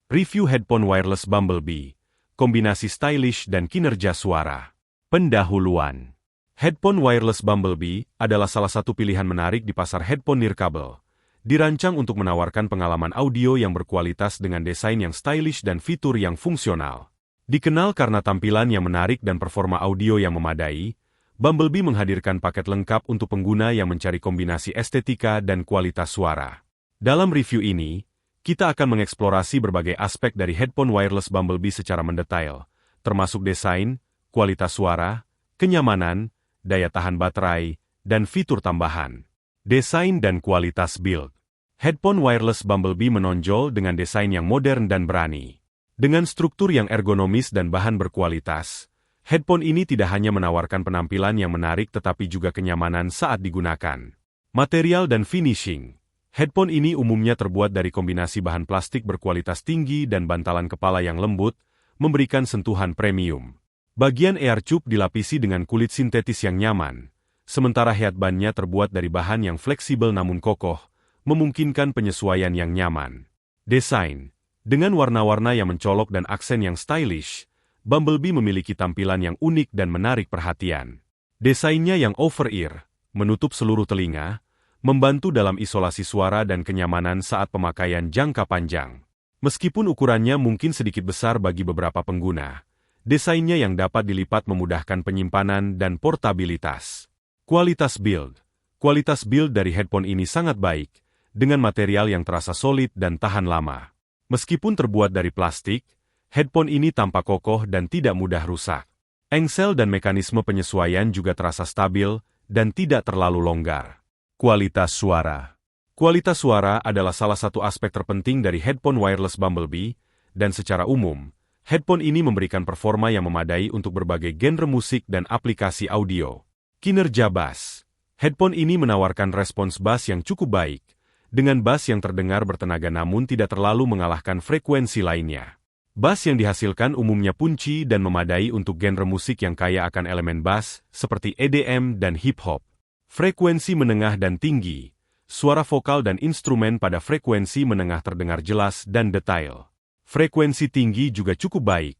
Review headphone wireless Bumblebee, kombinasi stylish dan kinerja suara. Pendahuluan. Headphone wireless Bumblebee adalah salah satu pilihan menarik di pasar headphone nirkabel. Dirancang untuk menawarkan pengalaman audio yang berkualitas dengan desain yang stylish dan fitur yang fungsional. Dikenal karena tampilan yang menarik dan performa audio yang memadai, Bumblebee menghadirkan paket lengkap untuk pengguna yang mencari kombinasi estetika dan kualitas suara. Dalam review ini, kita akan mengeksplorasi berbagai aspek dari headphone wireless Bumblebee secara mendetail, termasuk desain, kualitas suara, kenyamanan, daya tahan baterai, dan fitur tambahan. Desain dan kualitas build. Headphone wireless Bumblebee menonjol dengan desain yang modern dan berani. Dengan struktur yang ergonomis dan bahan berkualitas, headphone ini tidak hanya menawarkan penampilan yang menarik tetapi juga kenyamanan saat digunakan. Material dan finishing. Headphone ini umumnya terbuat dari kombinasi bahan plastik berkualitas tinggi dan bantalan kepala yang lembut, memberikan sentuhan premium. Bagian ear cup dilapisi dengan kulit sintetis yang nyaman, sementara headband-nya terbuat dari bahan yang fleksibel namun kokoh, memungkinkan penyesuaian yang nyaman. Desain. Dengan warna-warna yang mencolok dan aksen yang stylish, Bumblebee memiliki tampilan yang unik dan menarik perhatian. Desainnya yang over-ear, menutup seluruh telinga, membantu dalam isolasi suara dan kenyamanan saat pemakaian jangka panjang. Meskipun ukurannya mungkin sedikit besar bagi beberapa pengguna, desainnya yang dapat dilipat memudahkan penyimpanan dan portabilitas. Kualitas build. Kualitas build dari headphone ini sangat baik, dengan material yang terasa solid dan tahan lama. Meskipun terbuat dari plastik, headphone ini tampak kokoh dan tidak mudah rusak. Engsel dan mekanisme penyesuaian juga terasa stabil dan tidak terlalu longgar. Kualitas suara. Kualitas suara adalah salah satu aspek terpenting dari headphone wireless Bumblebee, dan secara umum, headphone ini memberikan performa yang memadai untuk berbagai genre musik dan aplikasi audio. Kinerja bass. Headphone ini menawarkan respons bass yang cukup baik, dengan bass yang terdengar bertenaga namun tidak terlalu mengalahkan frekuensi lainnya. Bass yang dihasilkan umumnya punci dan memadai untuk genre musik yang kaya akan elemen bass, seperti EDM dan hip-hop. Frekuensi menengah dan tinggi. Suara vokal dan instrumen pada frekuensi menengah terdengar jelas dan detail. Frekuensi tinggi juga cukup baik,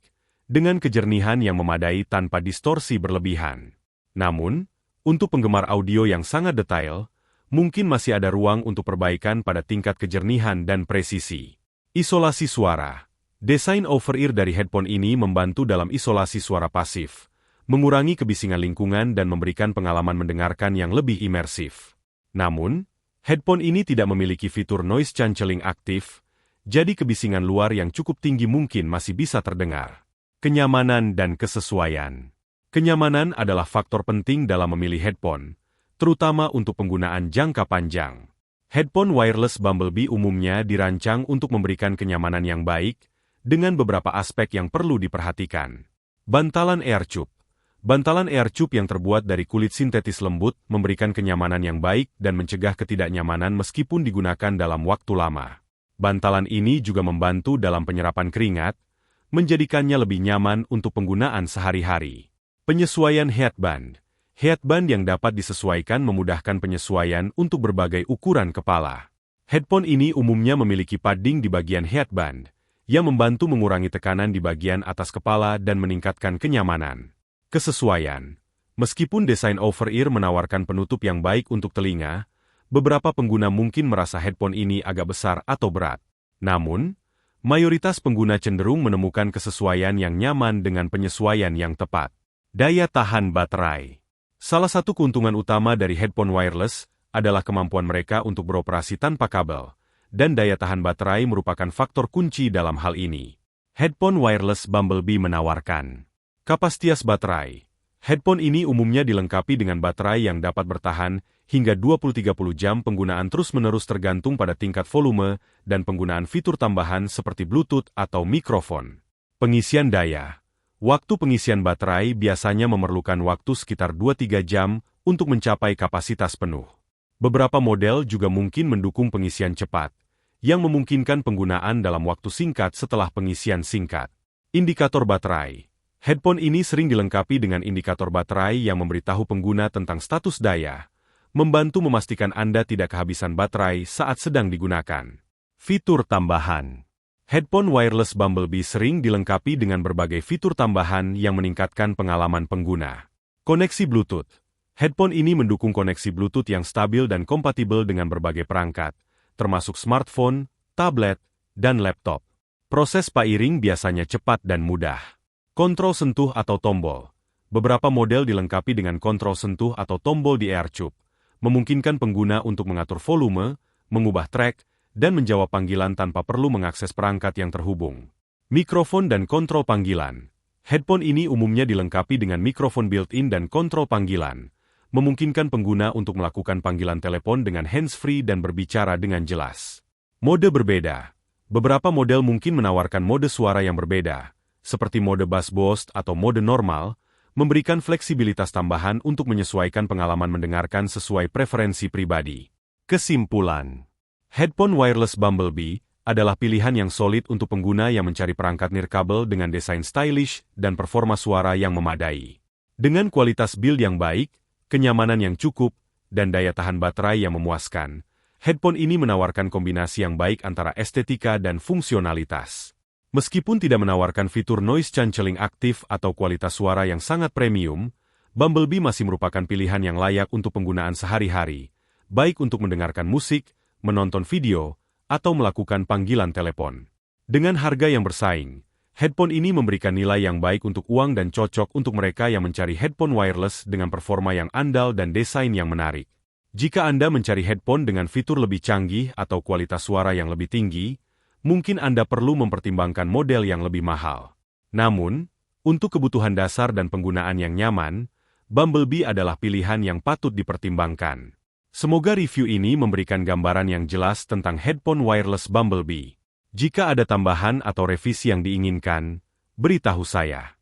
dengan kejernihan yang memadai tanpa distorsi berlebihan. Namun, untuk penggemar audio yang sangat detail, mungkin masih ada ruang untuk perbaikan pada tingkat kejernihan dan presisi. Isolasi suara. Desain over-ear dari headphone ini membantu dalam isolasi suara pasif, mengurangi kebisingan lingkungan dan memberikan pengalaman mendengarkan yang lebih imersif. Namun, headphone ini tidak memiliki fitur noise cancelling aktif, jadi kebisingan luar yang cukup tinggi mungkin masih bisa terdengar. Kenyamanan dan kesesuaian. Kenyamanan adalah faktor penting dalam memilih headphone, terutama untuk penggunaan jangka panjang. Headphone wireless Bumblebee umumnya dirancang untuk memberikan kenyamanan yang baik, dengan beberapa aspek yang perlu diperhatikan. Bantalan ear cup. Bantalan ear cup yang terbuat dari kulit sintetis lembut memberikan kenyamanan yang baik dan mencegah ketidaknyamanan meskipun digunakan dalam waktu lama. Bantalan ini juga membantu dalam penyerapan keringat, menjadikannya lebih nyaman untuk penggunaan sehari-hari. Penyesuaian headband. Headband yang dapat disesuaikan memudahkan penyesuaian untuk berbagai ukuran kepala. Headphone ini umumnya memiliki padding di bagian headband, yang membantu mengurangi tekanan di bagian atas kepala dan meningkatkan kenyamanan. Kesesuaian. Meskipun desain over-ear menawarkan penutup yang baik untuk telinga, beberapa pengguna mungkin merasa headphone ini agak besar atau berat. Namun, mayoritas pengguna cenderung menemukan kesesuaian yang nyaman dengan penyesuaian yang tepat. Daya tahan baterai. Salah satu keuntungan utama dari headphone wireless adalah kemampuan mereka untuk beroperasi tanpa kabel, dan daya tahan baterai merupakan faktor kunci dalam hal ini. Headphone wireless Bumblebee menawarkan kapasitas baterai. Headphone ini umumnya dilengkapi dengan baterai yang dapat bertahan hingga 20-30 jam. Penggunaan terus-menerus tergantung pada tingkat volume dan penggunaan fitur tambahan seperti Bluetooth atau mikrofon. Pengisian daya. Waktu pengisian baterai biasanya memerlukan waktu sekitar 2-3 jam untuk mencapai kapasitas penuh. Beberapa model juga mungkin mendukung pengisian cepat, yang memungkinkan penggunaan dalam waktu singkat setelah pengisian singkat. Indikator baterai. Headphone ini sering dilengkapi dengan indikator baterai yang memberitahu pengguna tentang status daya, membantu memastikan Anda tidak kehabisan baterai saat sedang digunakan. Fitur tambahan. Headphone wireless Bumblebee sering dilengkapi dengan berbagai fitur tambahan yang meningkatkan pengalaman pengguna. Koneksi Bluetooth. Headphone ini mendukung koneksi Bluetooth yang stabil dan kompatibel dengan berbagai perangkat, termasuk smartphone, tablet, dan laptop. Proses pairing biasanya cepat dan mudah. Kontrol sentuh atau tombol. Beberapa model dilengkapi dengan kontrol sentuh atau tombol di AirCube, memungkinkan pengguna untuk mengatur volume, mengubah track, dan menjawab panggilan tanpa perlu mengakses perangkat yang terhubung. Mikrofon dan kontrol panggilan. Headphone ini umumnya dilengkapi dengan mikrofon built-in dan kontrol panggilan, memungkinkan pengguna untuk melakukan panggilan telepon dengan hands-free dan berbicara dengan jelas. Mode berbeda. Beberapa model mungkin menawarkan mode suara yang berbeda, seperti mode bass boost atau mode normal, memberikan fleksibilitas tambahan untuk menyesuaikan pengalaman mendengarkan sesuai preferensi pribadi. Kesimpulan. Headphone wireless Bumblebee adalah pilihan yang solid untuk pengguna yang mencari perangkat nirkabel dengan desain stylish dan performa suara yang memadai. Dengan kualitas build yang baik, kenyamanan yang cukup, dan daya tahan baterai yang memuaskan, headphone ini menawarkan kombinasi yang baik antara estetika dan fungsionalitas. Meskipun tidak menawarkan fitur noise cancelling aktif atau kualitas suara yang sangat premium, Bumblebee masih merupakan pilihan yang layak untuk penggunaan sehari-hari, baik untuk mendengarkan musik, menonton video, atau melakukan panggilan telepon. Dengan harga yang bersaing, headphone ini memberikan nilai yang baik untuk uang dan cocok untuk mereka yang mencari headphone wireless dengan performa yang andal dan desain yang menarik. Jika Anda mencari headphone dengan fitur lebih canggih atau kualitas suara yang lebih tinggi, mungkin Anda perlu mempertimbangkan model yang lebih mahal. Namun, untuk kebutuhan dasar dan penggunaan yang nyaman, Bumblebee adalah pilihan yang patut dipertimbangkan. Semoga review ini memberikan gambaran yang jelas tentang headphone wireless Bumblebee. Jika ada tambahan atau revisi yang diinginkan, beritahu saya.